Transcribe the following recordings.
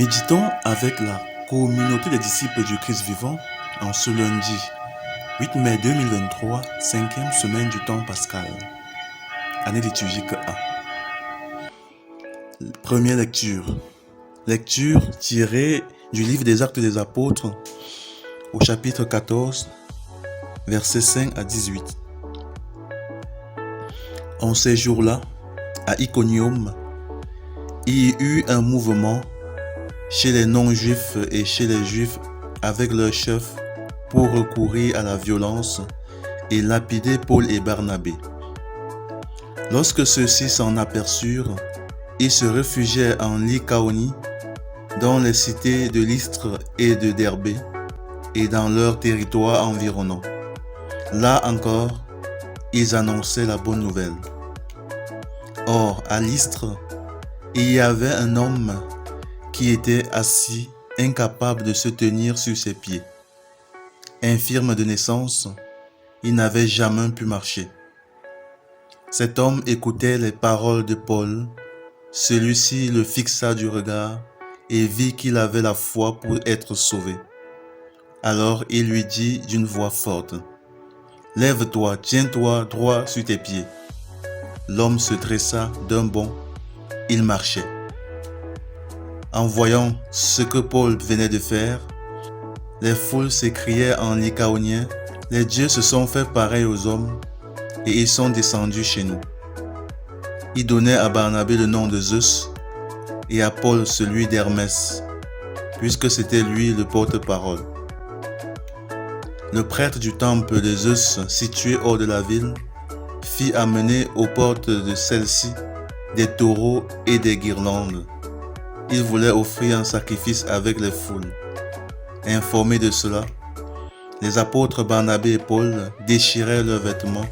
Méditons avec la communauté des disciples du Christ vivant en ce lundi 8 mai 2023, 5e semaine du temps pascal, année liturgique A. Première lecture. Lecture tirée du livre des Actes des Apôtres au chapitre 14, versets 5 à 18. En ces jours-là, à Iconium, il y eut un mouvement chez les non-juifs et chez les juifs avec leurs chefs pour recourir à la violence et lapider Paul et Barnabé. Lorsque ceux-ci s'en aperçurent, ils se réfugièrent en Lycaonie, dans les cités de Lystre et de Derbé, et dans leurs territoires environnants. Là encore, ils annonçaient la bonne nouvelle. Or, à Lystre, il y avait un homme qui était assis, incapable de se tenir sur ses pieds. Infirme de naissance, il n'avait jamais pu marcher. Cet homme écoutait les paroles de Paul. Celui-ci le fixa du regard et vit qu'il avait la foi pour être sauvé. Alors il lui dit d'une voix forte, « Lève-toi, tiens-toi droit sur tes pieds. » L'homme se dressa d'un bond, il marchait. En voyant ce que Paul venait de faire, les foules s'écriaient en lycaonien, « Les dieux se sont fait pareil aux hommes et ils sont descendus chez nous. » Ils donnaient à Barnabé le nom de Zeus et à Paul celui d'Hermès, puisque c'était lui le porte-parole. Le prêtre du temple de Zeus, situé hors de la ville, fit amener aux portes de celle-ci des taureaux et des guirlandes. Il voulait offrir un sacrifice avec les foules. Informés de cela, les apôtres Barnabé et Paul déchirèrent leurs vêtements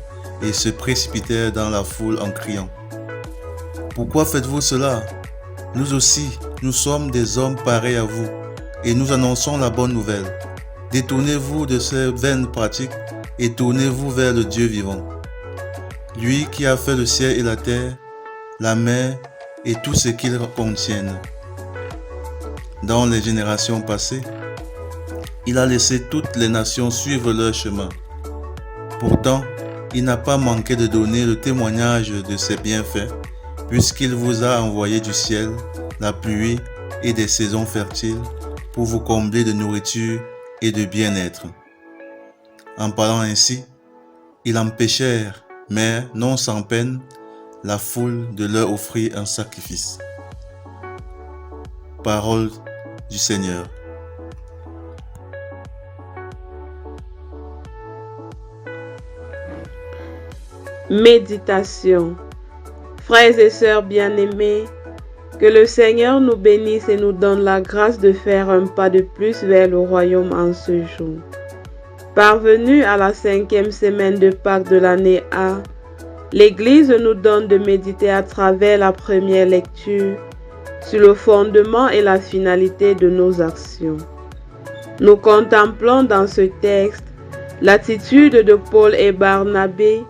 et se précipitèrent dans la foule en criant, « Pourquoi faites-vous cela? Nous aussi, nous sommes des hommes pareils à vous, et nous annonçons la bonne nouvelle. Détournez-vous de ces vaines pratiques et tournez-vous vers le Dieu vivant. Lui qui a fait le ciel et la terre, la mer et tout ce qu'ils contiennent. Dans les générations passées, il a laissé toutes les nations suivre leur chemin. Pourtant, il n'a pas manqué de donner le témoignage de ses bienfaits, puisqu'il vous a envoyé du ciel, la pluie et des saisons fertiles pour vous combler de nourriture et de bien-être. » En parlant ainsi, ils empêchèrent, mais non sans peine, la foule de leur offrir un sacrifice. Parole du Seigneur. Méditation. Frères et sœurs bien-aimés, que le Seigneur nous bénisse et nous donne la grâce de faire un pas de plus vers le royaume en ce jour. Parvenus à la 5e semaine de Pâques de l'année A, l'Église nous donne de méditer à travers la première lecture sur le fondement et la finalité de nos actions. Nous contemplons dans ce texte l'attitude de Paul et Barnabé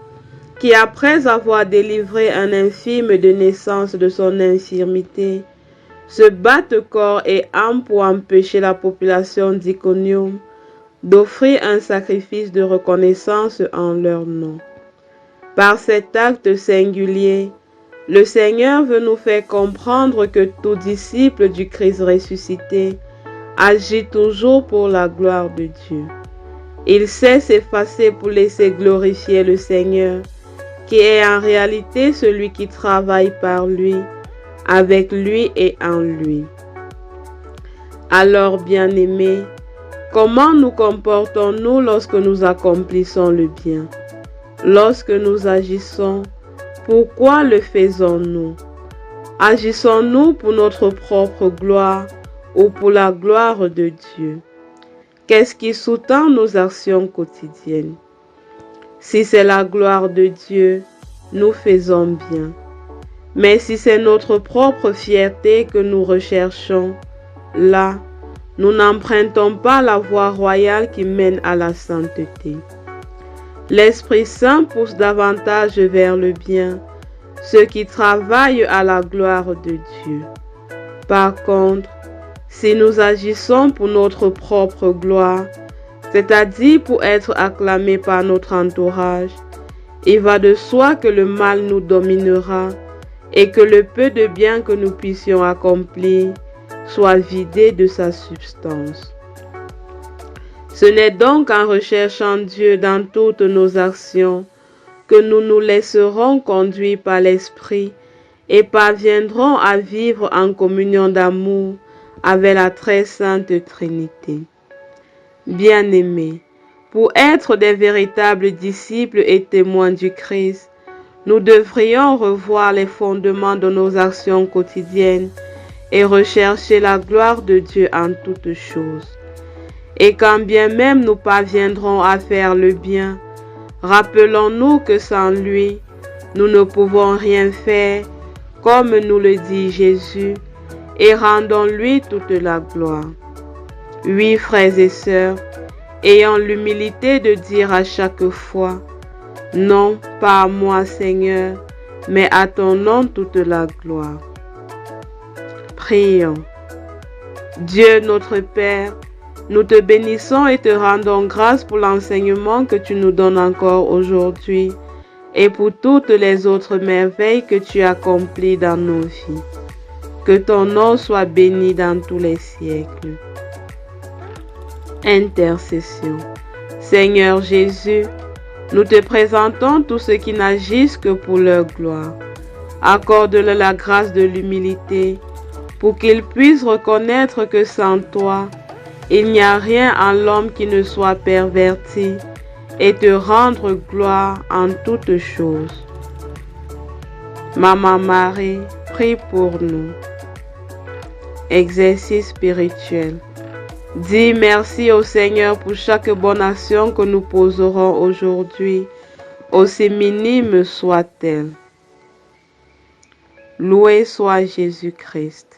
qui, après avoir délivré un infirme de naissance de son infirmité, se battent corps et âme pour empêcher la population d'Iconium d'offrir un sacrifice de reconnaissance en leur nom. Par cet acte singulier, le Seigneur veut nous faire comprendre que tout disciple du Christ ressuscité agit toujours pour la gloire de Dieu. Il sait s'effacer pour laisser glorifier le Seigneur, qui est en réalité celui qui travaille par lui, avec lui et en lui. Alors, bien-aimés, comment nous comportons-nous lorsque nous accomplissons le bien? Lorsque nous agissons, pourquoi le faisons-nous? Agissons-nous pour notre propre gloire ou pour la gloire de Dieu? Qu'est-ce qui sous-tend nos actions quotidiennes? Si c'est la gloire de Dieu, nous faisons bien. Mais si c'est notre propre fierté que nous recherchons, là, nous n'empruntons pas la voie royale qui mène à la sainteté. L'Esprit Saint pousse davantage vers le bien ceux qui travaillent à la gloire de Dieu. Par contre, si nous agissons pour notre propre gloire, c'est-à-dire pour être acclamés par notre entourage, il va de soi que le mal nous dominera et que le peu de bien que nous puissions accomplir soit vidé de sa substance. Ce n'est donc en recherchant Dieu dans toutes nos actions que nous nous laisserons conduire par l'Esprit et parviendrons à vivre en communion d'amour avec la très sainte Trinité. Bien-aimés, pour être des véritables disciples et témoins du Christ, nous devrions revoir les fondements de nos actions quotidiennes et rechercher la gloire de Dieu en toutes choses. Et quand bien même nous parviendrons à faire le bien, rappelons-nous que sans lui, nous ne pouvons rien faire, comme nous le dit Jésus, et rendons-lui toute la gloire. Oui, frères et sœurs, ayons l'humilité de dire à chaque fois, non, pas à moi, Seigneur, mais à ton nom toute la gloire. Prions. Dieu notre Père, nous te bénissons et te rendons grâce pour l'enseignement que tu nous donnes encore aujourd'hui et pour toutes les autres merveilles que tu accomplis dans nos vies. Que ton nom soit béni dans tous les siècles. Intercession. Seigneur Jésus, nous te présentons tous ceux qui n'agissent que pour leur gloire. Accorde-leur la grâce de l'humilité pour qu'ils puissent reconnaître que sans toi, il n'y a rien en l'homme qui ne soit perverti et te rendre gloire en toutes choses. Maman Marie, prie pour nous. Exercice spirituel. Dis merci au Seigneur pour chaque bonne action que nous poserons aujourd'hui, aussi minime soit-elle. Loué soit Jésus-Christ.